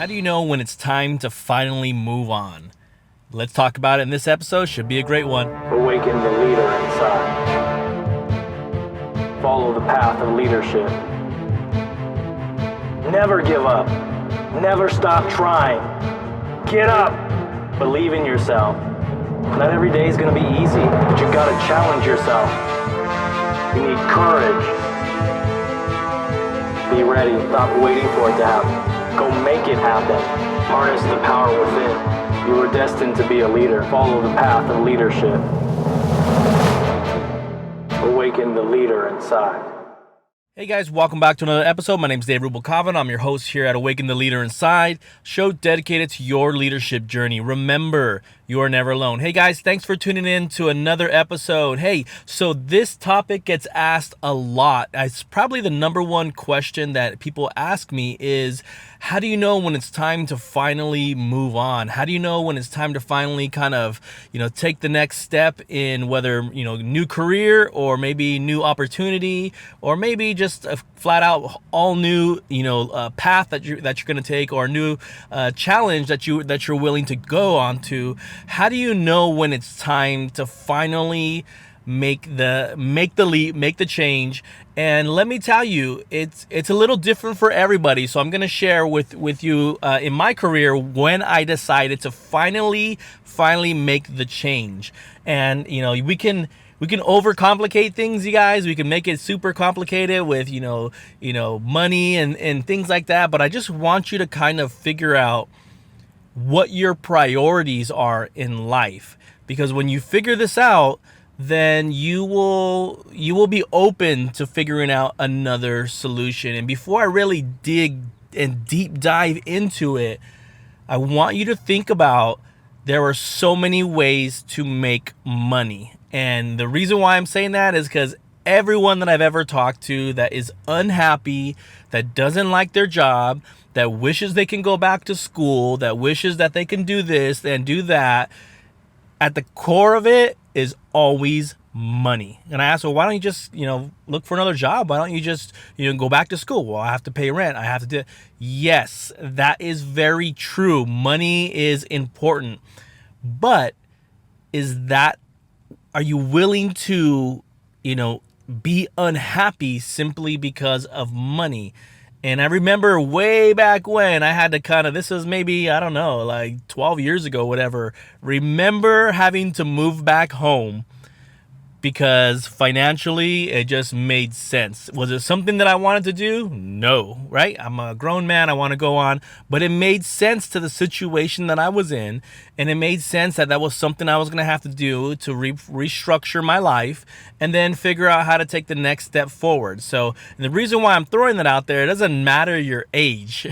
How do you know when it's time to finally move on? Let's talk about it in this episode. Should be a great one. Awaken the leader inside. Follow the path of leadership. Never give up. Never stop trying. Get up. Believe in yourself. Not every day is going to be easy, but you got to challenge yourself. You need courage. Be ready. Stop waiting for it to happen. Go make it happen. Harness the power within. You were destined to be a leader. Follow the path of leadership. Awaken the leader inside. Hey guys, welcome back to another episode. My name is Dave Rubalcava, and I'm your host here at Awaken the Leader Inside, show dedicated to your leadership journey. Remember, you are never alone. Hey guys, thanks for tuning in to another episode. Hey, so this topic gets asked a lot. It's probably the number one question that people ask me is, how do you know when it's time to finally move on? How do you know when it's time to finally kind of, take the next step in whether, new career or maybe new opportunity or maybe just a flat out all new, path that you're going to take or a new challenge that you're willing to go on to. How do you know when it's time to finally make the leap, make the change? And let me tell you, it's a little different for everybody. So I'm going to share with you in my career when I decided to finally make the change. And we can overcomplicate things, you guys. We can make it super complicated with money and things like that. But I just want you to kind of figure out what your priorities are in life, because when you figure this out, then you will be open to figuring out another solution. And before I really dig and deep dive into it, I want you to think about there are so many ways to make money. And the reason why I'm saying that is because everyone that I've ever talked to that is unhappy, that doesn't like their job, that wishes they can go back to school, that wishes that they can do this and do that, at the core of it is always money. And I asked, well, why don't you just, look for another job? Why don't you just, go back to school? Well, I have to pay rent. I have to do. Yes, that is very true. Money is important. But are you willing to, be unhappy simply because of money? And I remember way back when I had to this was maybe, I don't know, like 12 years ago, whatever. Remember having to move back home because financially it just made sense. Was it something that I wanted to do? No, right? I'm a grown man. I want to go on. But it made sense to the situation that I was in. And it made sense that was something I was going to have to do to restructure my life and then figure out how to take the next step forward. So the reason why I'm throwing that out there, it doesn't matter your age.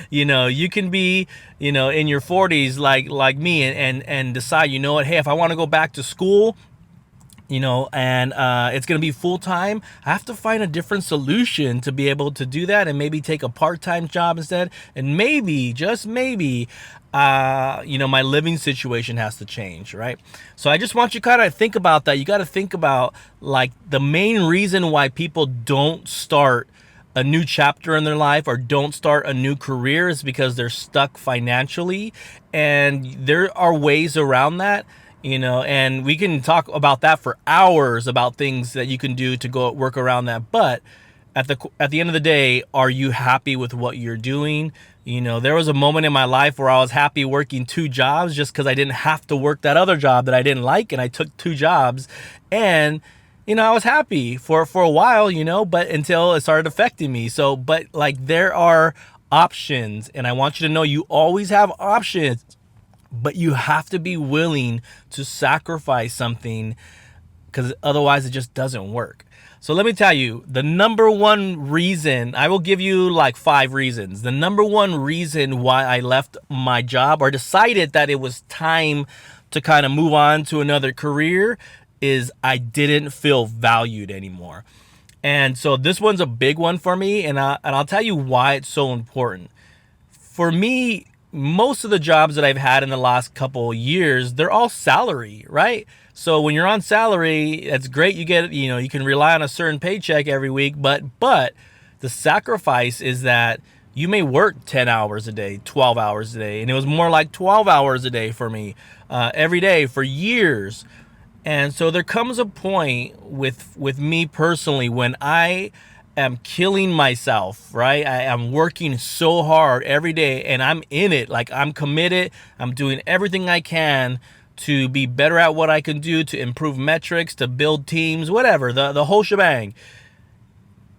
You can be, in your 40s like me and decide, what, hey, if I want to go back to school, and it's going to be full time, I have to find a different solution to be able to do that and maybe take a part-time job instead. And maybe, just maybe, my living situation has to change, right? So I just want you to kind of think about that. You got to think about the main reason why people don't start a new chapter in their life or don't start a new career is because they're stuck financially. And there are ways around that. And we can talk about that for hours about things that you can do to go work around that. But at the end of the day, are you happy with what you're doing? There was a moment in my life where I was happy working two jobs just because I didn't have to work that other job that I didn't like. And I took two jobs and, I was happy for a while, but until it started affecting me. So, but there are options, and I want you to know you always have options. But you have to be willing to sacrifice something, because otherwise it just doesn't work. So let me tell you, the number one reason, I will give you 5 reasons. The number one reason why I left my job or decided that it was time to kind of move on to another career is I didn't feel valued anymore. And so this one's a big one for me, and I'll tell you why it's so important. For me, most of the jobs that I've had in the last couple years, they're all salary, right? So when you're on salary, it's great. You get, you can rely on a certain paycheck every week, but the sacrifice is that you may work 10 hours a day, 12 hours a day. And it was more like 12 hours a day for me, every day for years. And so there comes a point with me personally when I am killing myself, right? I am working so hard every day and I'm in it. Like, I'm committed. I'm doing everything I can to be better at what I can do, to improve metrics, to build teams, whatever, the whole shebang.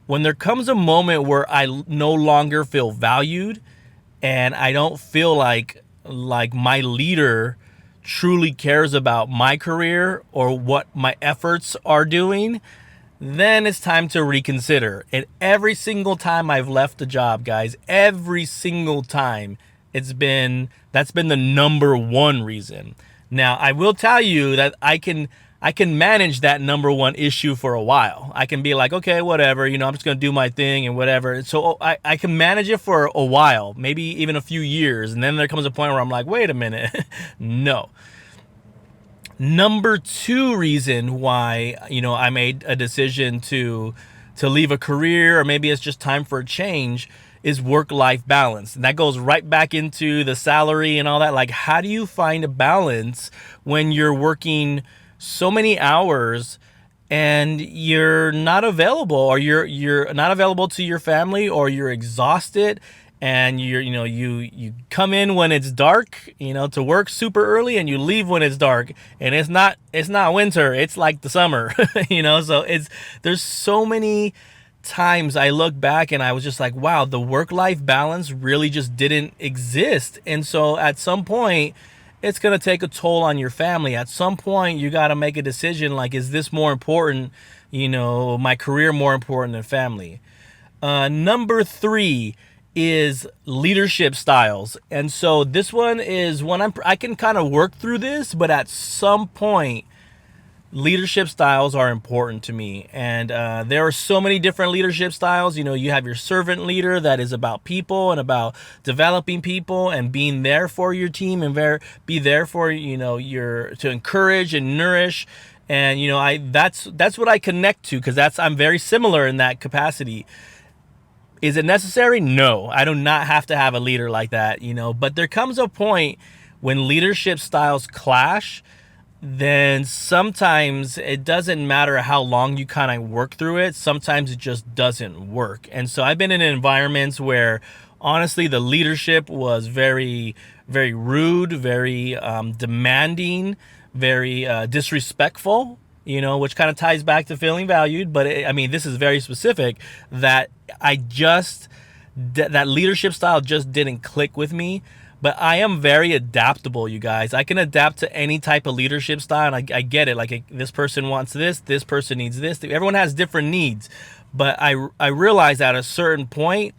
When there comes a moment where I no longer feel valued and I don't feel like my leader truly cares about my career or what my efforts are doing, then it's time to reconsider. And every single time I've left the job, guys, every single time, that's been the number one reason. Now, I will tell you that I can manage that number one issue for a while. I can be like, okay, whatever, I'm just going to do my thing and whatever. So I can manage it for a while, maybe even a few years. And then there comes a point where I'm like, wait a minute. No. Number two reason why, I made a decision to leave a career, or maybe it's just time for a change, is work-life balance. And that goes right back into the salary and all that. Like, how do you find a balance when you're working so many hours and you're not available, or you're not available to your family, or you're exhausted, and you come in when it's dark, to work super early, and you leave when it's dark, and it's not winter, it's like the summer. So there's so many times I look back and I was just like, wow, the work-life balance really just didn't exist. And so at some point, it's going to take a toll on your family. At some point, you got to make a decision, like, is this more important, my career more important than family? Number three is leadership styles. And so this one is when I can kind of work through this, but at some point, leadership styles are important to me. And there are so many different leadership styles. You have your servant leader that is about people and about developing people and being there for your team and be there for, to encourage and nourish. And, that's what I connect to, because I'm very similar in that capacity. Is it necessary? No, I do not have to have a leader like that, but there comes a point when leadership styles clash. Then sometimes it doesn't matter how long you kind of work through it. Sometimes it just doesn't work. And so I've been in environments where, honestly, the leadership was very, very rude, very demanding, very disrespectful, which kind of ties back to feeling valued. But this is very specific, that that leadership style just didn't click with me. But I am very adaptable, you guys. I can adapt to any type of leadership style. And I get it. Like, this person wants this person needs this. Everyone has different needs. But I realize at a certain point,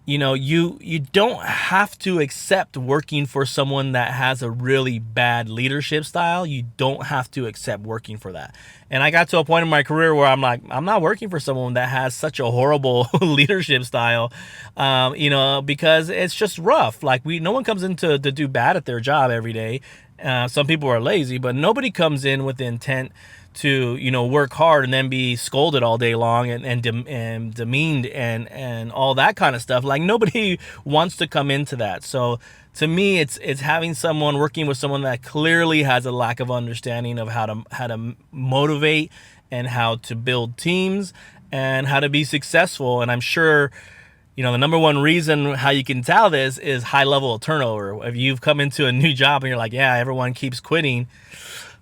you don't have to accept working for someone that has a really bad leadership style. You don't have to accept working for that. And I got to a point in my career where I'm like, I'm not working for someone that has such a horrible leadership style, because it's just rough. Like, no one comes in to do bad at their job every day. Some people are lazy, but nobody comes in with the intent to work hard and then be scolded all day long and demeaned and all that kind of stuff. Like, nobody wants to come into that. So to me, it's working with someone that clearly has a lack of understanding of how to motivate and how to build teams and how to be successful. And I'm sure the number one reason how you can tell this is high level of turnover. If you've come into a new job and you're like, yeah, everyone keeps quitting,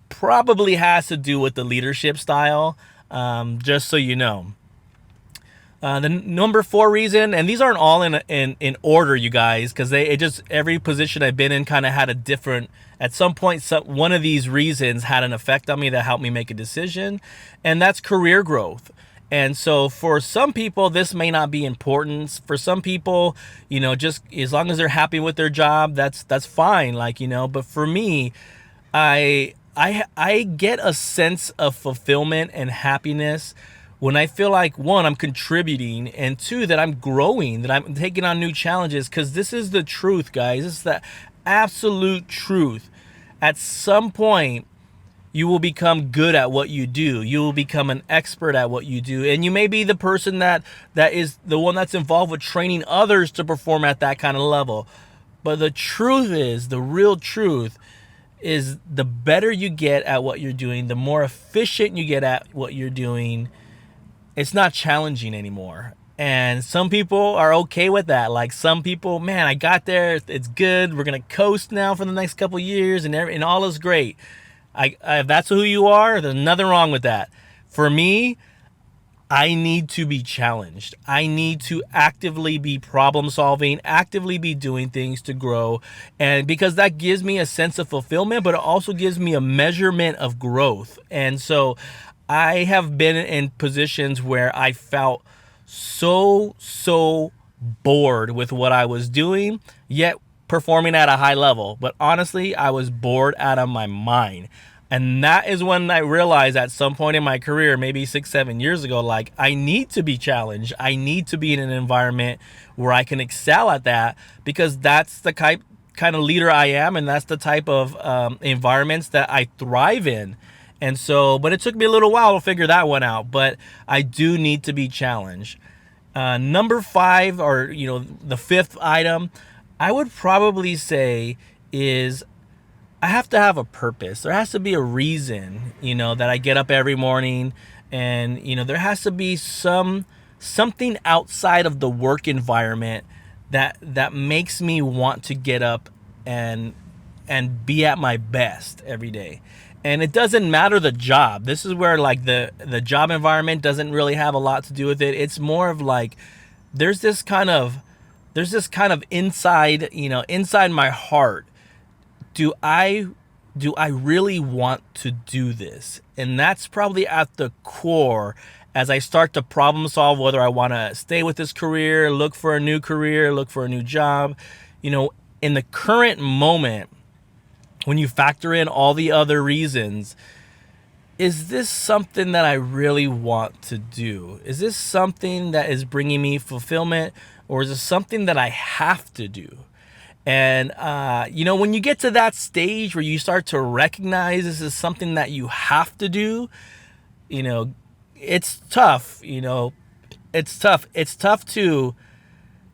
probably has to do with the leadership style, just so you know. The number four reason, and these aren't all in order, you guys, because every position I've been in kind of had a different, at some point, one of these reasons had an effect on me that helped me make a decision, and that's career growth. And so for some people, this may not be important. For some people, just as long as they're happy with their job, that's fine. But for me, I get a sense of fulfillment and happiness when I feel like, one, I'm contributing, and two, that I'm growing, that I'm taking on new challenges, because this is the truth, guys. This is the absolute truth. At some point, you will become good at what you do. You will become an expert at what you do. And you may be the person that is the one that's involved with training others to perform at that kind of level. But the truth is, the real truth is, the better you get at what you're doing, the more efficient you get at what you're doing, it's not challenging anymore. And some people are okay with that. Like some people, man, I got there, it's good. We're going to coast now for the next couple of years and all is great. If that's who you are, there's nothing wrong with that. For me, I need to be challenged. I need to actively be problem solving, actively be doing things to grow. And because that gives me a sense of fulfillment, but it also gives me a measurement of growth. And so I have been in positions where I felt so bored with what I was doing, yet performing at a high level. But honestly, I was bored out of my mind. And that is when I realized at some point in my career, maybe 6-7 years ago, like, I need to be challenged. I need to be in an environment where I can excel at that, because that's the kind of leader I am. And that's the type of environments that I thrive in. And so, but it took me a little while to figure that one out, but I do need to be challenged. Number 5, or, the 5th item, I would probably say is, I have to have a purpose. There has to be a reason, that I get up every morning, and, there has to be something outside of the work environment that makes me want to get up and be at my best every day. And it doesn't matter the job. This is where, like, the job environment doesn't really have a lot to do with it. It's more of like, there's this kind of inside, inside my heart. Do I really want to do this? And that's probably at the core as I start to problem solve whether I want to stay with this career, look for a new career, look for a new job. In the current moment, when you factor in all the other reasons, is this something that I really want to do? Is this something that is bringing me fulfillment, or is it something that I have to do? And, when you get to that stage where you start to recognize this is something that you have to do, it's tough. It's tough. It's tough to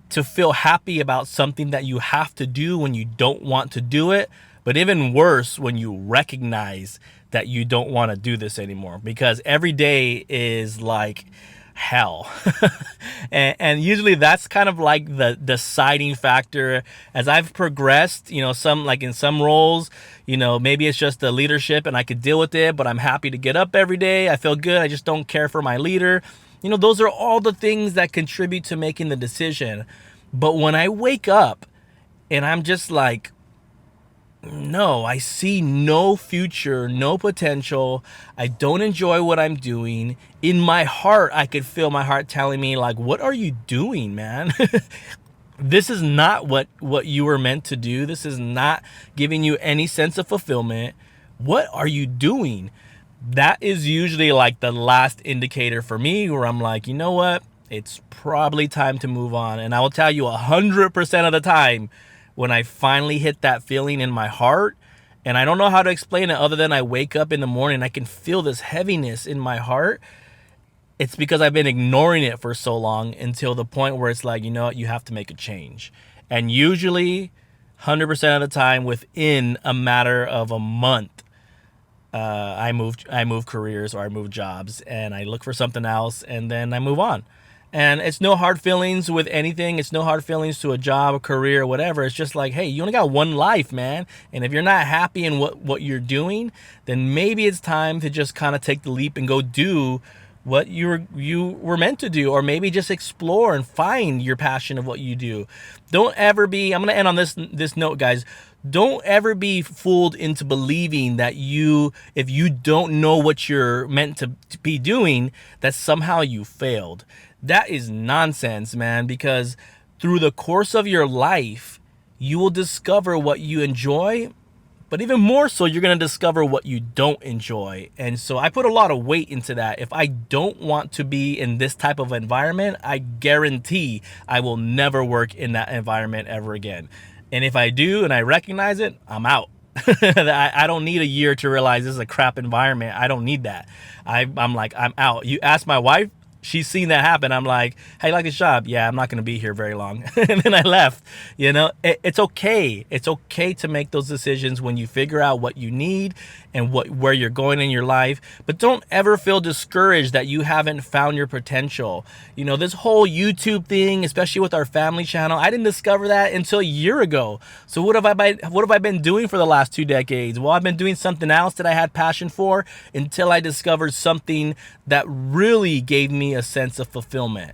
feel happy about something that you have to do when you don't want to do it. But even worse, when you recognize that you don't want to do this anymore, because every day is like hell. and usually that's kind of like the deciding factor. As I've progressed, some, like in some roles, maybe it's just the leadership and I could deal with it, but I'm happy to get up every day. I feel good. I just don't care for my leader. Those are all the things that contribute to making the decision. But when I wake up and I'm just like, no, I see no future, no potential. I don't enjoy what I'm doing. In my heart, I could feel my heart telling me, like, what are you doing, man? This is not what you were meant to do. This is not giving you any sense of fulfillment. What are you doing? That is usually like the last indicator for me, where I'm like, you know what? It's probably time to move on. And I will tell you 100% of the time, when I finally hit that feeling in my heart, and I don't know how to explain it other than I wake up in the morning, I can feel this heaviness in my heart. It's because I've been ignoring it for so long, until the point where it's like, you have to make a change. And usually 100% of the time, within a matter of a month, I move careers, or I move jobs, and I look for something else, and then I move on. And it's no hard feelings with anything. It's no hard feelings to a job, a career, or whatever. It's just like, hey, you only got one life, man. And if you're not happy in what you're doing, then maybe it's time to just kind of take the leap and go do what you were meant to do, or maybe just explore and find your passion of what you do. Don't ever be, I'm going to end on this note, guys. Don't ever be fooled into believing that if you don't know what you're meant to be doing, that somehow you failed. That is nonsense, man, because through the course of your life, you will discover what you enjoy, but even more so, you're going to discover what you don't enjoy. And so I put a lot of weight into that. If I don't want to be in this type of environment, I guarantee I will never work in that environment ever again. And if I do and I recognize it, I'm out. I don't need a year to realize this is a crap environment. I don't need that. I'm like, I'm out. You ask my wife, she's seen that happen. I'm like, how you like this job? Yeah, I'm not going to be here very long. And then I left. It's okay. It's okay to make those decisions when you figure out what you need and where you're going in your life. But don't ever feel discouraged that you haven't found your potential. This whole YouTube thing, especially with our family channel, I didn't discover that until a year ago. So what have I been doing for the last 2 decades? Well, I've been doing something else that I had passion for until I discovered something that really gave me a sense of fulfillment.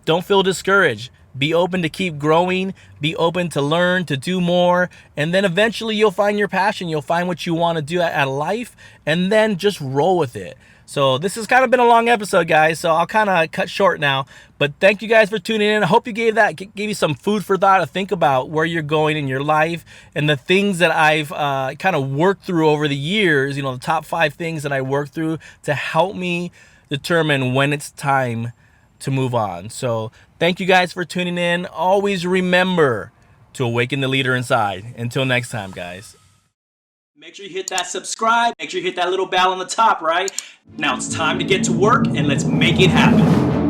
Don't feel discouraged. Be open to keep growing. Be open to learn, to do more. And then eventually you'll find your passion. You'll find what you want to do at life. And then just roll with it. So this has kind of been a long episode, guys. So I'll kind of cut short now. But thank you guys for tuning in. I hope you gave you some food for thought to think about where you're going in your life and the things that I've kind of worked through over the years. The top 5 things that I worked through to help me determine when it's time to move on. So thank you guys for tuning in. Always remember to awaken the leader inside. Until next time, guys. Make sure you hit that subscribe. Make sure you hit that little bell on the top, right? Now it's time to get to work and let's make it happen.